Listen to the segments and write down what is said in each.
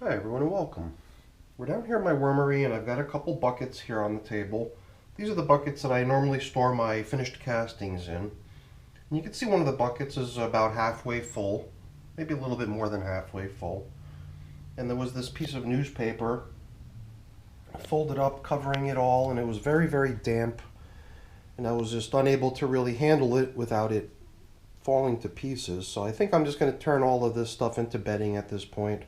Hi everyone and welcome. We're down here in my wormery and I've got a couple buckets here on the table. These are the buckets that I normally store my finished castings in. And you can see one of the buckets is about halfway full, maybe a little bit more than halfway full. And there was this piece of newspaper folded up covering it all, and it was very, very damp. And I was just unable to really handle it without it falling to pieces. So I think I'm just going to turn all of this stuff into bedding at this point.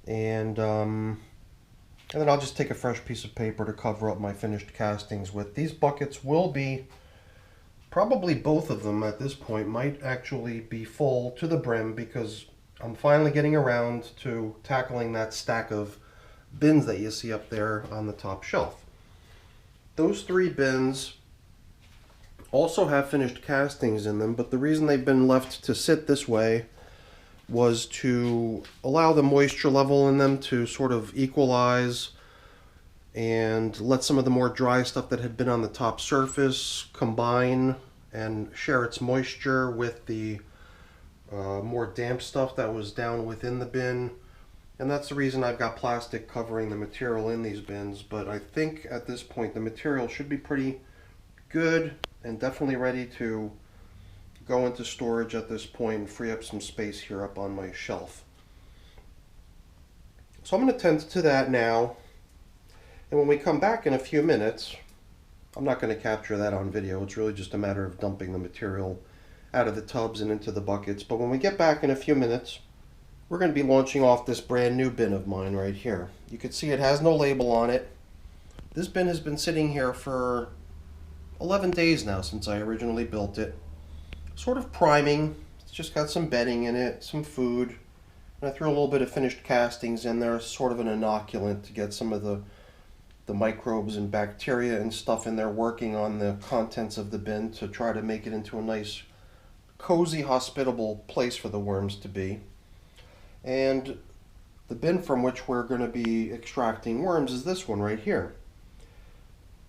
And then I'll just take a fresh piece of paper to cover up my finished castings with. These buckets will be, probably both of them at this point, might actually be full to the brim because I'm finally getting around to tackling that stack of bins that you see up there on the top shelf. Those three bins also have finished castings in them, but the reason they've been left to sit this way was to allow the moisture level in them to sort of equalize and let some of the more dry stuff that had been on the top surface combine and share its moisture with the more damp stuff that was down within the bin. And that's the reason I've got plastic covering the material in these bins. But I think at this point the material should be pretty good and definitely ready to go into storage at this point and free up some space here up on my shelf. So I'm going to tend to that now, and when we come back in a few minutes, I'm not going to capture that on video, it's really just a matter of dumping the material out of the tubs and into the buckets. But when we get back in a few minutes, we're going to be launching off this brand new bin of mine right here. You can see it has no label on it. This bin has been sitting here for 11 days now since I originally built it. Sort of priming. It's just got some bedding in it, some food, and I threw a little bit of finished castings in there, sort of an inoculant to get some of the microbes and bacteria and stuff in there working on the contents of the bin to try to make it into a nice, cozy, hospitable place for the worms to be. And the bin from which we're going to be extracting worms is this one right here.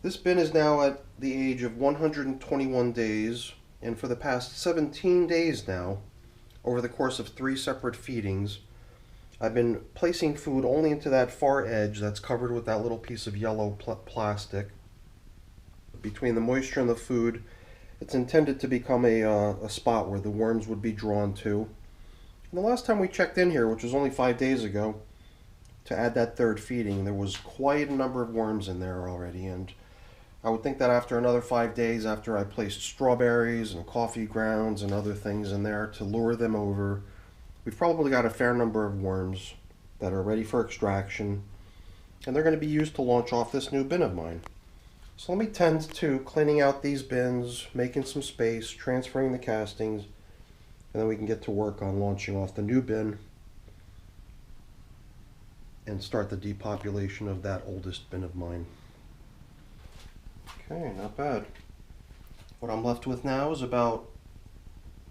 This bin is now at the age of 121 days. And for the past 17 days now, over the course of 3 separate feedings, I've been placing food only into that far edge that's covered with that little piece of yellow plastic. Between the moisture and the food, it's intended to become a spot where the worms would be drawn to. And the last time we checked in here, which was only 5 days ago, to add that third feeding, there was quite a number of worms in there already. And I would think that after another 5 days, after I placed strawberries and coffee grounds and other things in there to lure them over, we've probably got a fair number of worms that are ready for extraction, and they're going to be used to launch off this new bin of mine. So let me tend to cleaning out these bins, making some space, transferring the castings, and then we can get to work on launching off the new bin and start the depopulation of that oldest bin of mine. Okay, not bad. What I'm left with now is about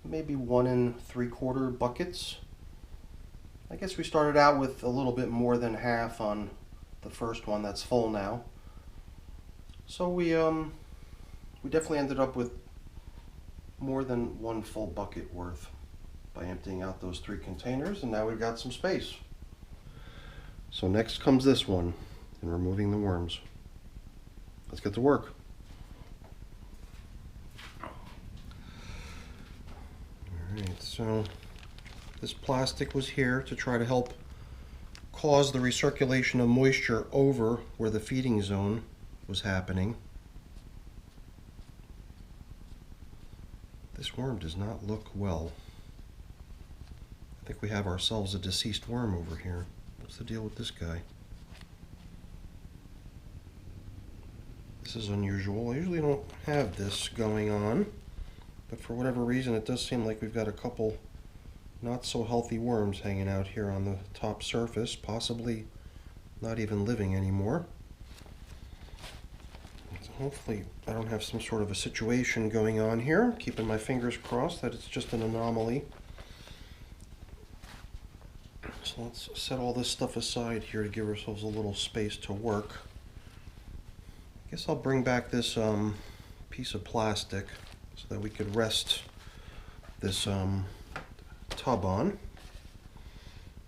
maybe 1 3/4 buckets. I guess we started out with a little bit more than half on the first one that's full now. So we definitely ended up with more than 1 full bucket worth by emptying out those 3 containers, and now we've got some space. So next comes this one, and removing the worms. Let's get to work. Alright, so this plastic was here to try to help cause the recirculation of moisture over where the feeding zone was happening. This worm does not look well. I think we have ourselves a deceased worm over here. What's the deal with this guy? This is unusual. I usually don't have this going on, but for whatever reason it does seem like we've got a couple not so healthy worms hanging out here on the top surface, possibly not even living anymore. So hopefully I don't have some sort of a situation going on here. Keeping my fingers crossed that it's just an anomaly. So let's set all this stuff aside here to give ourselves a little space to work. I guess I'll bring back this piece of plastic so that we could rest this tub on.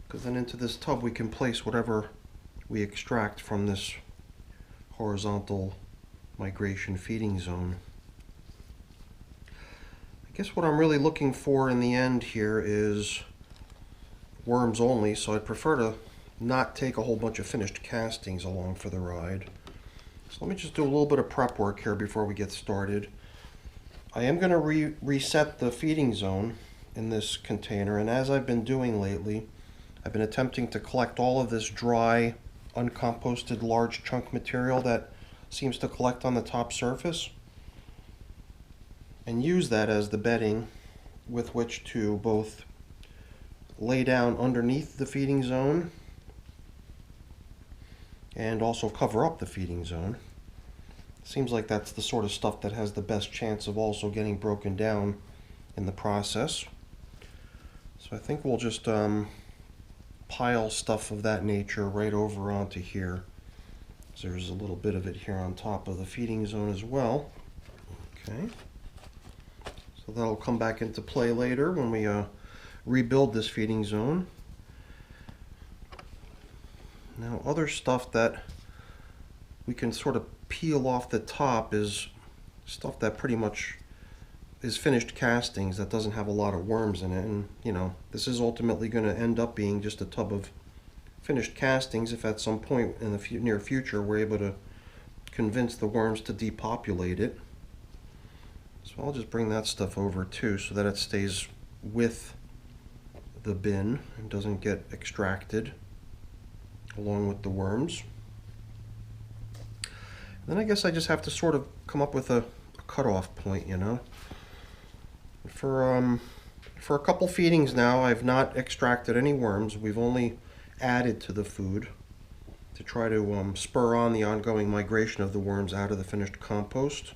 because then into this tub we can place whatever we extract from this horizontal migration feeding zone. I guess what I'm really looking for in the end here is worms only, so I'd prefer to not take a whole bunch of finished castings along for the ride. So let me just do a little bit of prep work here before we get started. I am going to reset the feeding zone in this container, and as I've been doing lately, I've been attempting to collect all of this dry, uncomposted large chunk material that seems to collect on the top surface, and use that as the bedding with which to both lay down underneath the feeding zone and also cover up the feeding zone. Seems like that's the sort of stuff that has the best chance of also getting broken down in the process. So I think we'll just pile stuff of that nature right over onto here. So there's a little bit of it here on top of the feeding zone as well. Okay. So that'll come back into play later when we rebuild this feeding zone. Now, other stuff that we can sort of peel off the top is stuff that pretty much is finished castings that doesn't have a lot of worms in it. And, you know, this is ultimately going to end up being just a tub of finished castings if at some point in the near future we're able to convince the worms to depopulate it. So I'll just bring that stuff over too so that it stays with the bin and doesn't get extracted along with the worms. And then I guess I just have to sort of come up with a cutoff point, you know. For a couple feedings now, I've not extracted any worms. We've only added to the food to try to spur on the ongoing migration of the worms out of the finished compost.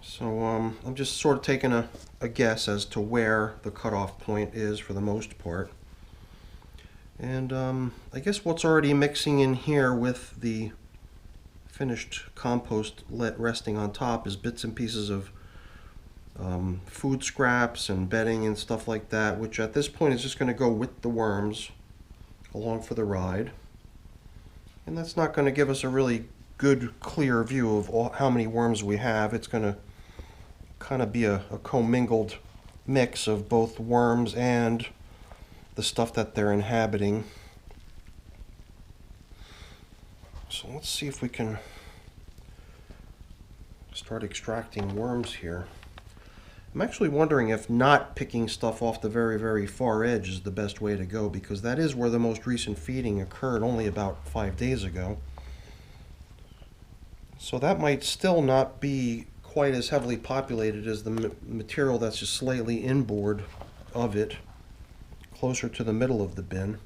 So I'm just sort of taking a guess as to where the cutoff point is for the most part. And I guess what's already mixing in here with the finished compost resting on top is bits and pieces of food scraps and bedding and stuff like that, which at this point is just going to go with the worms along for the ride. And that's not going to give us a really good, clear view of how many worms we have. It's going to kind of be a commingled mix of both worms and the stuff that they're inhabiting. So let's see if we can start extracting worms here. I'm actually wondering if not picking stuff off the very, very far edge is the best way to go, because that is where the most recent feeding occurred only about 5 days ago. So that might still not be quite as heavily populated as the material that's just slightly inboard of it, closer to the middle of the bin,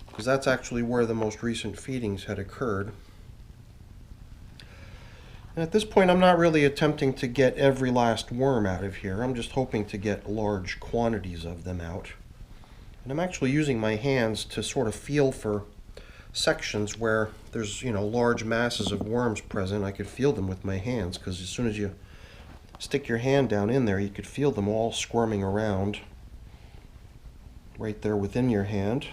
because that's actually where the most recent feedings had occurred. And at this point, I'm not really attempting to get every last worm out of here. I'm just hoping to get large quantities of them out. And I'm actually using my hands to sort of feel for sections where there's, you know, large masses of worms present. I could feel them with my hands, because as soon as you stick your hand down in there, you could feel them all squirming around right there within your hand.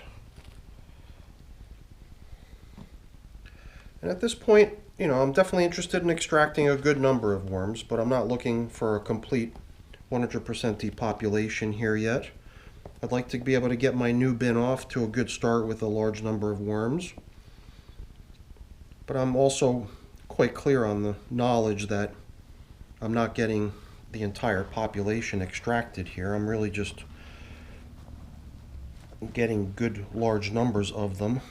And at this point, you know, I'm definitely interested in extracting a good number of worms, but I'm not looking for a complete 100% depopulation here yet. I'd like to be able to get my new bin off to a good start with a large number of worms. But I'm also quite clear on the knowledge that I'm not getting the entire population extracted here. I'm really just getting good large numbers of them.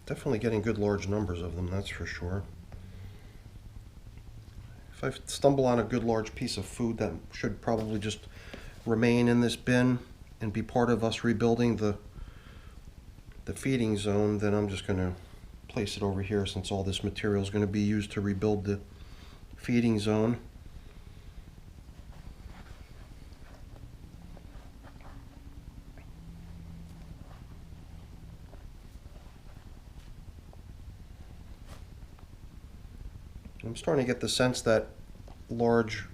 Definitely getting good large numbers of them, that's for sure. If I stumble on a good large piece of food that should probably just remain in this bin and be part of us rebuilding the feeding zone, then I'm just going to place it over here, since all this material is going to be used to rebuild the feeding zone. I'm starting to get the sense that large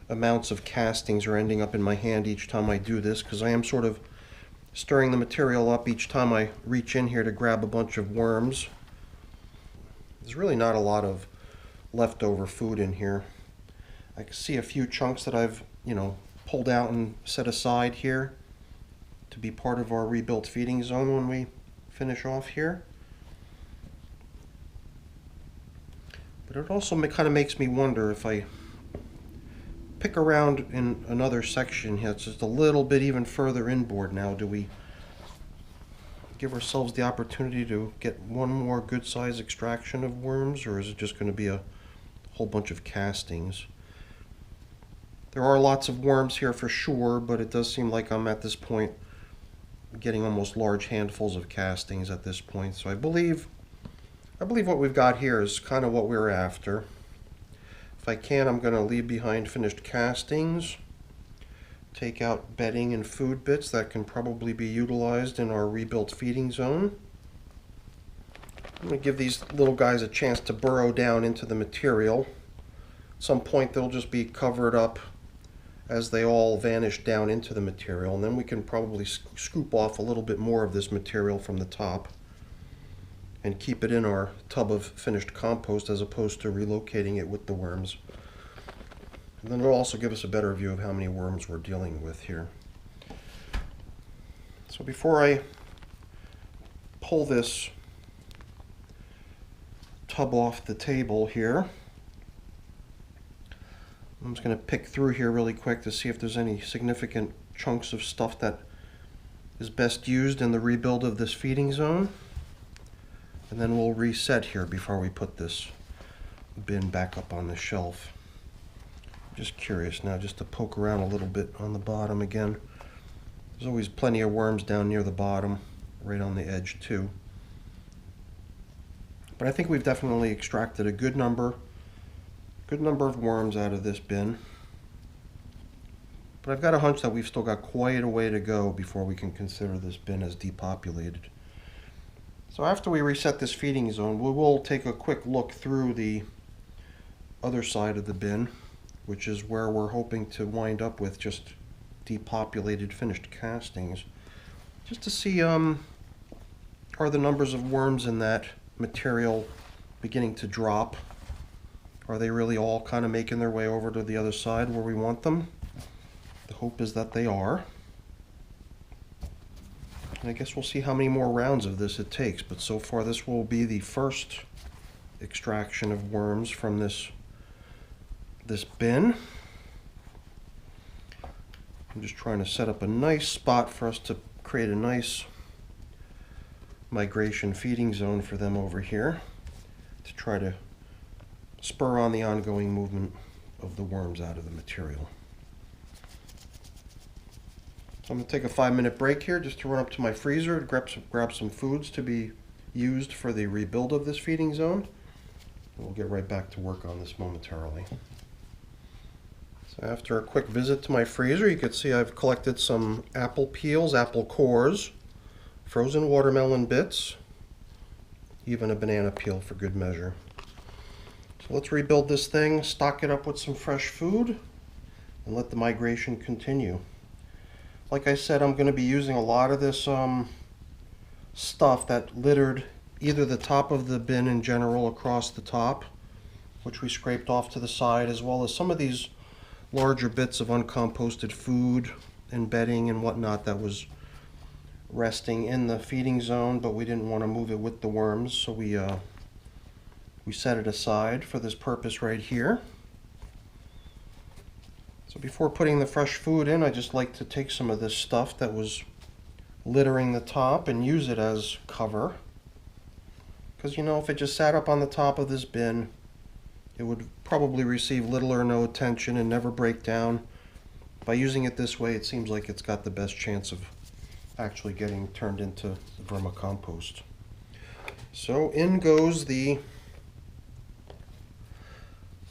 amounts of castings are ending up in my hand each time I do this, because I am sort of stirring the material up each time I reach in here to grab a bunch of worms. There's really not a lot of leftover food in here. I can see a few chunks that I've, pulled out and set aside here to be part of our rebuilt feeding zone when we finish off here. But it also kind of makes me wonder if I pick around in another section here, it's just a little bit even further inboard now, do we give ourselves the opportunity to get one more good size extraction of worms, or is it just going to be a whole bunch of castings? There are lots of worms here for sure, but it does seem like I'm at this point getting almost large handfuls of castings at this point. So I believe what we've got here is kind of what we're after. If I can, I'm going to leave behind finished castings, take out bedding and food bits that can probably be utilized in our rebuilt feeding zone. I'm going to give these little guys a chance to burrow down into the material. At some point they'll just be covered up as they all vanish down into the material, and then we can probably scoop off a little bit more of this material from the top and keep it in our tub of finished compost as opposed to relocating it with the worms. And then it'll also give us a better view of how many worms we're dealing with here. So before I pull this tub off the table here, I'm just going to pick through here really quick to see if there's any significant chunks of stuff that is best used in the rebuild of this feeding zone. And then we'll reset here before we put this bin back up on the shelf. I'm just curious now just to poke around a little bit on the bottom again. There's always plenty of worms down near the bottom, right on the edge too. But I think we've definitely extracted a good number of worms out of this bin. But I've got a hunch that we've still got quite a way to go before we can consider this bin as depopulated. So after we reset this feeding zone, we will take a quick look through the other side of the bin, which is where we're hoping to wind up with just depopulated finished castings, just to see are the numbers of worms in that material beginning to drop. Are they really all kind of making their way over to the other side where we want them? The hope is that they are. And I guess we'll see how many more rounds of this it takes, but so far this will be the first extraction of worms from this bin. I'm just trying to set up a nice spot for us to create a nice migration feeding zone for them over here to try to spur on the ongoing movement of the worms out of the material. So I'm going to take a 5-minute break here just to run up to my freezer to grab some foods to be used for the rebuild of this feeding zone. And we'll get right back to work on this momentarily. So after a quick visit to my freezer, you can see I've collected some apple peels, apple cores, frozen watermelon bits, even a banana peel for good measure. So let's rebuild this thing, stock it up with some fresh food, and let the migration continue. Like I said, I'm going to be using a lot of this stuff that littered either the top of the bin in general across the top, which we scraped off to the side, as well as some of these larger bits of uncomposted food and bedding and whatnot that was resting in the feeding zone, but we didn't want to move it with the worms, so we set it aside for this purpose right here. So before putting the fresh food in, I just like to take some of this stuff that was littering the top and use it as cover. Because, you know, if it just sat up on the top of this bin, it would probably receive little or no attention and never break down. By using it this way, it seems like it's got the best chance of actually getting turned into vermicompost. So in goes the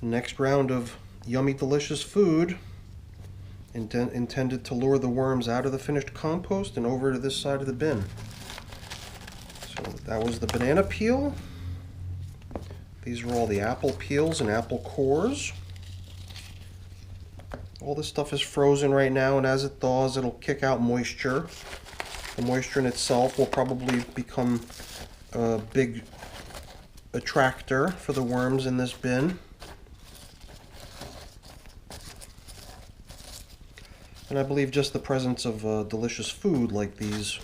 next round of yummy, delicious food intended to lure the worms out of the finished compost and over to this side of the bin. So that was the banana peel, These are all the apple peels and apple cores. All this stuff is frozen right now, and as it thaws, it'll kick out moisture. The moisture in itself will probably become a big attractor for the worms in this bin. And I believe just the presence of delicious food like these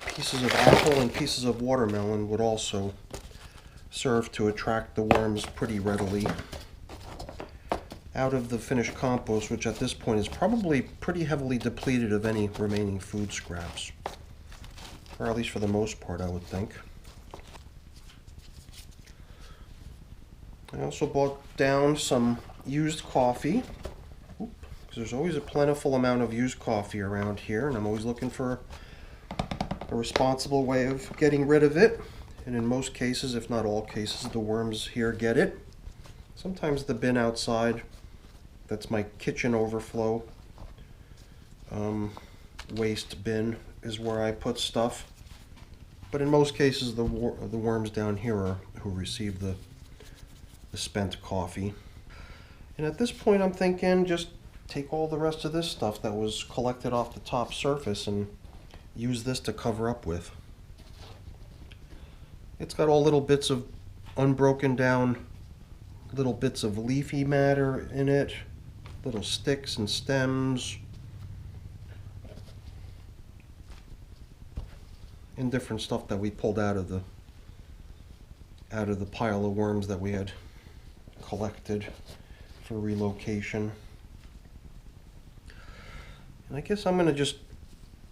pieces of apple and pieces of watermelon would also serve to attract the worms pretty readily out of the finished compost, which at this point is probably pretty heavily depleted of any remaining food scraps. Or at least for the most part, I would think. I also bought down some used coffee, because there's always a plentiful amount of used coffee around here, and I'm always looking for a responsible way of getting rid of it. And in most cases, if not all cases, the worms here get it. Sometimes the bin outside, that's my kitchen overflow waste bin, is where I put stuff. But in most cases, the worms down here are who receive the spent coffee. And at this point, I'm thinking just take all the rest of this stuff that was collected off the top surface and use this to cover up with. It's got all little bits of unbroken down little bits of leafy matter in it, little sticks and stems, and different stuff that we pulled out of the pile of worms that we had collected for relocation. And I guess I'm going to just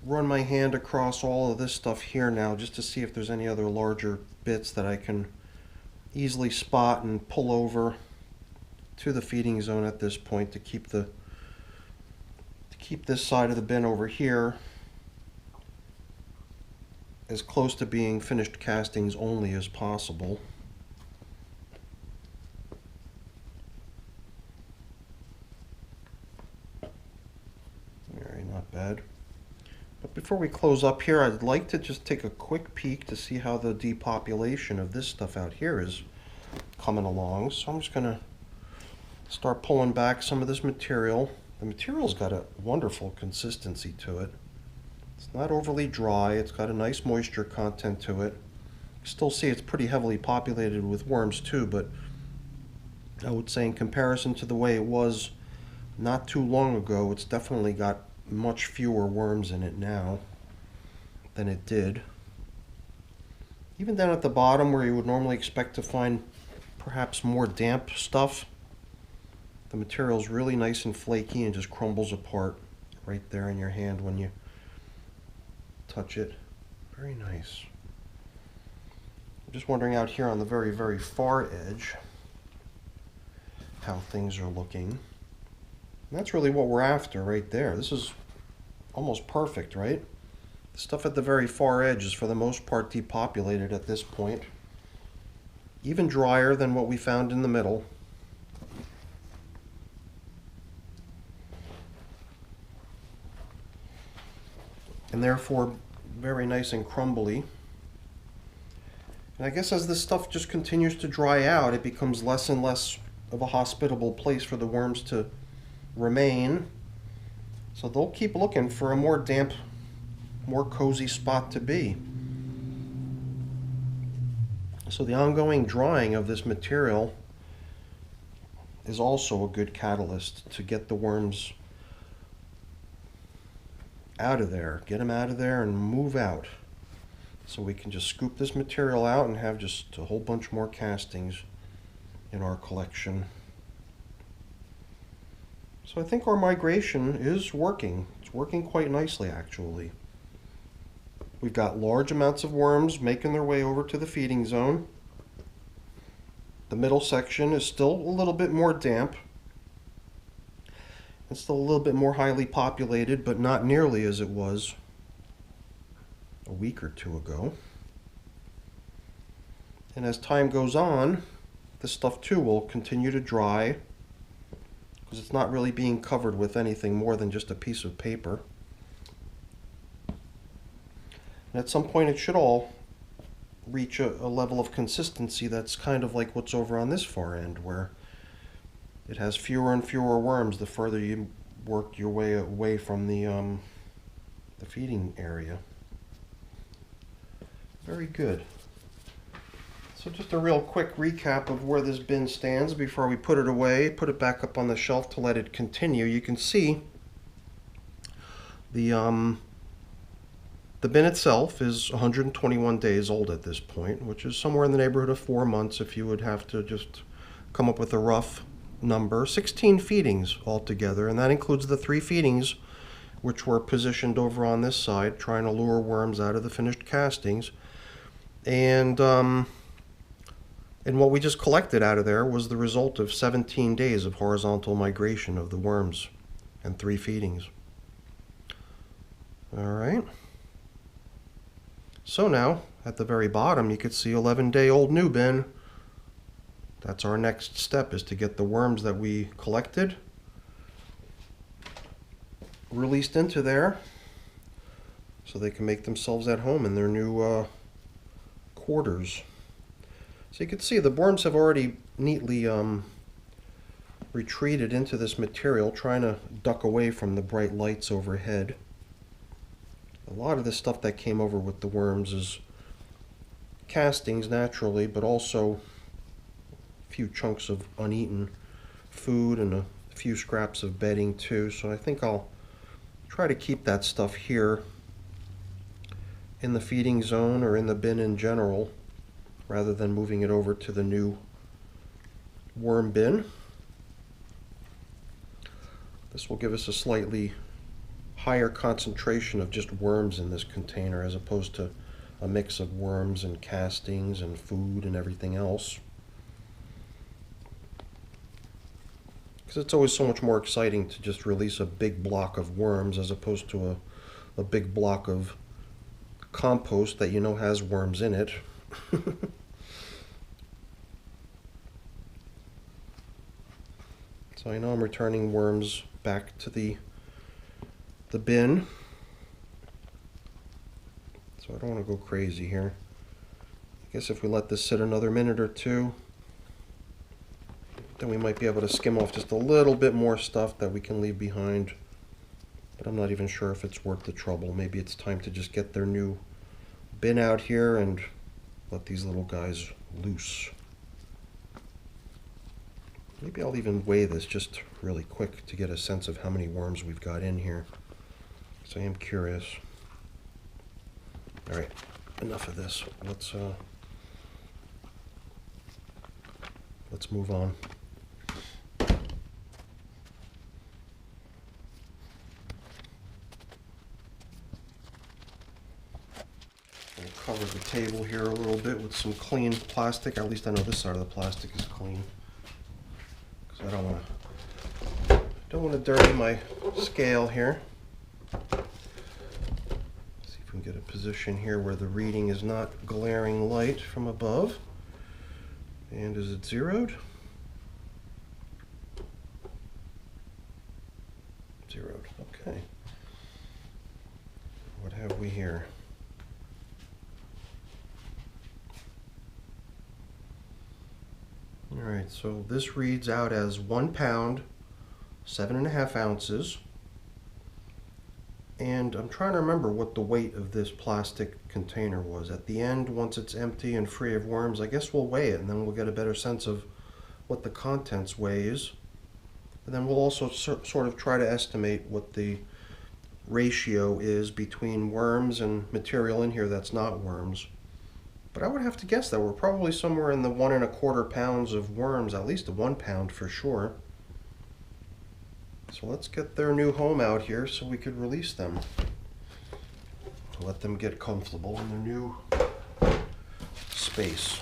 run my hand across all of this stuff here now just to see if there's any other larger bits that I can easily spot and pull over to the feeding zone at this point to keep this side of the bin over here as close to being finished castings only as possible. Very not bad. But before we close up here, I'd like to just take a quick peek to see how the depopulation of this stuff out here is coming along. So I'm just going to start pulling back some of this material. The material's got a wonderful consistency to it. It's not overly dry. It's got a nice moisture content to it. You still see it's pretty heavily populated with worms too, but I would say in comparison to the way it was not too long ago, it's definitely got much fewer worms in it now than it did. Even down at the bottom where you would normally expect to find perhaps more damp stuff, the material is really nice and flaky and just crumbles apart right there in your hand when you touch it. Very nice. I'm just wondering out here on the very, very far edge how things are looking. And that's really what we're after right there. This is almost perfect, right? The stuff at the very far edge is for the most part depopulated at this point. Even drier than what we found in the middle. And therefore very nice and crumbly. And I guess as this stuff just continues to dry out, it becomes less and less of a hospitable place for the worms to remain. So they'll keep looking for a more damp, more cozy spot to be. So the ongoing drying of this material is also a good catalyst to get the worms out of there. Get them out of there and move out. So we can just scoop this material out and have just a whole bunch more castings in our collection. So I think our migration is working. It's working quite nicely, actually. We've got large amounts of worms making their way over to the feeding zone. The middle section is still a little bit more damp. It's still a little bit more highly populated, but not nearly as it was a week or two ago. And as time goes on, this stuff too will continue to dry, because it's not really being covered with anything more than just a piece of paper. And at some point it should all reach a level of consistency that's kind of like what's over on this far end, where it has fewer and fewer worms the further you work your way away from the feeding area. Very good. So just a real quick recap of where this bin stands before we put it away, put it back up on the shelf to let it continue. You can see the bin itself is 121 days old at this point, which is somewhere in the neighborhood of 4 months if you would have to just come up with a rough number. 16 feedings altogether, and that includes the 3 feedings which were positioned over on this side, trying to lure worms out of the finished castings. And what we just collected out of there was the result of 17 days of horizontal migration of the worms and 3 feedings. All right. So now, at the very bottom, you could see 11-day-old new bin. That's our next step, is to get the worms that we collected released into there so they can make themselves at home in their new quarters. So you can see the worms have already neatly retreated into this material, trying to duck away from the bright lights overhead. A lot of the stuff that came over with the worms is castings naturally, but also a few chunks of uneaten food and a few scraps of bedding too. So I think I'll try to keep that stuff here in the feeding zone or in the bin in general, rather than moving it over to the new worm bin. This will give us a slightly higher concentration of just worms in this container, as opposed to a mix of worms and castings and food and everything else. Because it's always so much more exciting to just release a big block of worms as opposed to a big block of compost that you know has worms in it. So I know I'm returning worms back to the bin. So I don't want to go crazy here. I guess if we let this sit another minute or two, then we might be able to skim off just a little bit more stuff that we can leave behind. But I'm not even sure if it's worth the trouble. Maybe it's time to just get their new bin out here and let these little guys loose. Maybe I'll even weigh this just really quick to get a sense of how many worms we've got in here. So I am curious. All right, enough of this. Let's move on. I'll cover the table here a little bit with some clean plastic. At least I know this side of the plastic is clean, because I don't want to dirty my scale here. See if we can get a position here where the reading is not glaring light from above. And is it zeroed? Zeroed, okay. What have we here? All right, so this reads out as 1 pound, 7.5 ounces. And I'm trying to remember what the weight of this plastic container was. At the end, once it's empty and free of worms, I guess we'll weigh it, and then we'll get a better sense of what the contents weighs. And then we'll also sort of try to estimate what the ratio is between worms and material in here that's not worms. But I would have to guess that we're probably somewhere in the 1.25 pounds of worms, at least 1 pound for sure. So let's get their new home out here so we could release them. Let them get comfortable in their new space.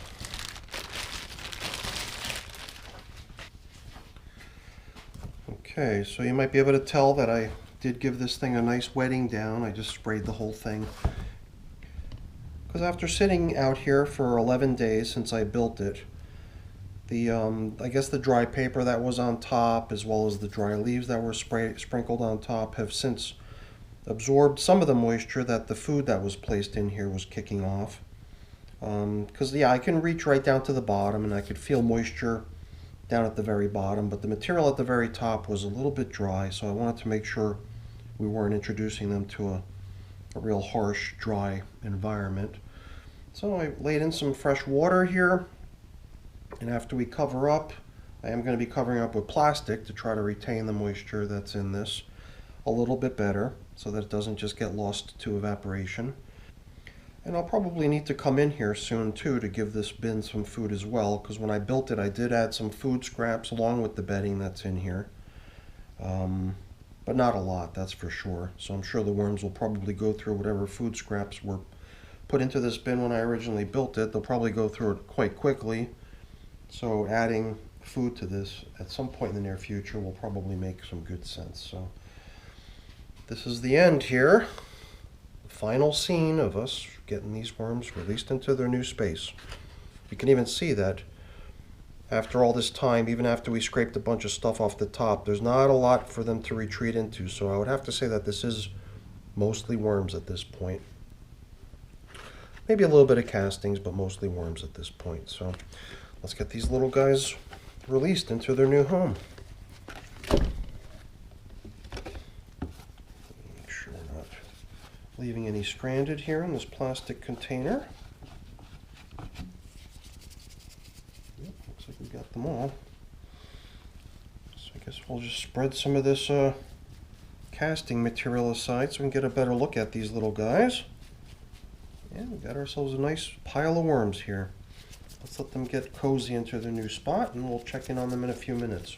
Okay, so you might be able to tell that I did give this thing a nice wetting down. I just sprayed the whole thing. Because after sitting out here for 11 days since I built it, I guess the dry paper that was on top, as well as the dry leaves that were sprinkled on top, have since absorbed some of the moisture that the food that was placed in here was kicking off. Because yeah, I can reach right down to the bottom and I could feel moisture down at the very bottom, but the material at the very top was a little bit dry, so I wanted to make sure we weren't introducing them to a real harsh, dry environment. So I laid in some fresh water here, and after we cover up, I am going to be covering up with plastic to try to retain the moisture that's in this a little bit better so that it doesn't just get lost to evaporation. And I'll probably need to come in here soon too to give this bin some food as well, because when I built it I did add some food scraps along with the bedding that's in here. But not a lot, that's for sure. So I'm sure the worms will probably go through whatever food scraps were put into this bin when I originally built it. They'll probably go through it quite quickly. So adding food to this at some point in the near future will probably make some good sense. So this is the end here. Final scene of us getting these worms released into their new space. You can even see that after all this time, even after we scraped a bunch of stuff off the top, there's not a lot for them to retreat into. So I would have to say that this is mostly worms at this point. Maybe a little bit of castings, but mostly worms at this point. So let's get these little guys released into their new home. Leaving any stranded here in this plastic container. Yep, looks like we got them all. So I guess we'll just spread some of this casting material aside so we can get a better look at these little guys. And we got ourselves a nice pile of worms here. Let's let them get cozy into their new spot and we'll check in on them in a few minutes.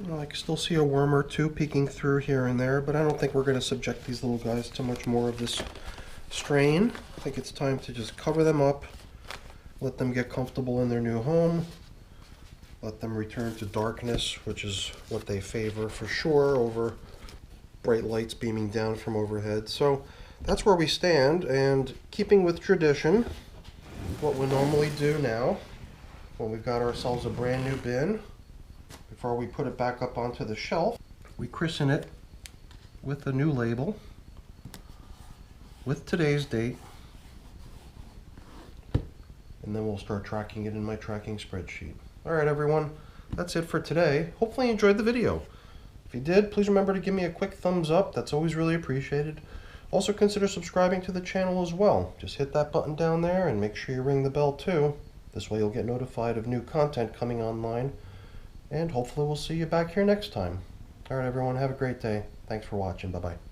Well, I can still see a worm or two peeking through here and there, but I don't think we're going to subject these little guys to much more of this strain. I think it's time to just cover them up, let them get comfortable in their new home, let them return to darkness, which is what they favor for sure over bright lights beaming down from overhead. So that's where we stand, and keeping with tradition, what we normally do now when we've got ourselves a brand new bin, before we put it back up onto the shelf, we christen it with a new label with today's date, and then we'll start tracking it in my tracking spreadsheet. Alright everyone, that's it for today. Hopefully you enjoyed the video. If you did, please remember to give me a quick thumbs up. That's always really appreciated. Also consider subscribing to the channel as well. Just hit that button down there and make sure you ring the bell too. This way you'll get notified of new content coming online. And hopefully we'll see you back here next time. Alright everyone, have a great day. Thanks for watching. Bye-bye.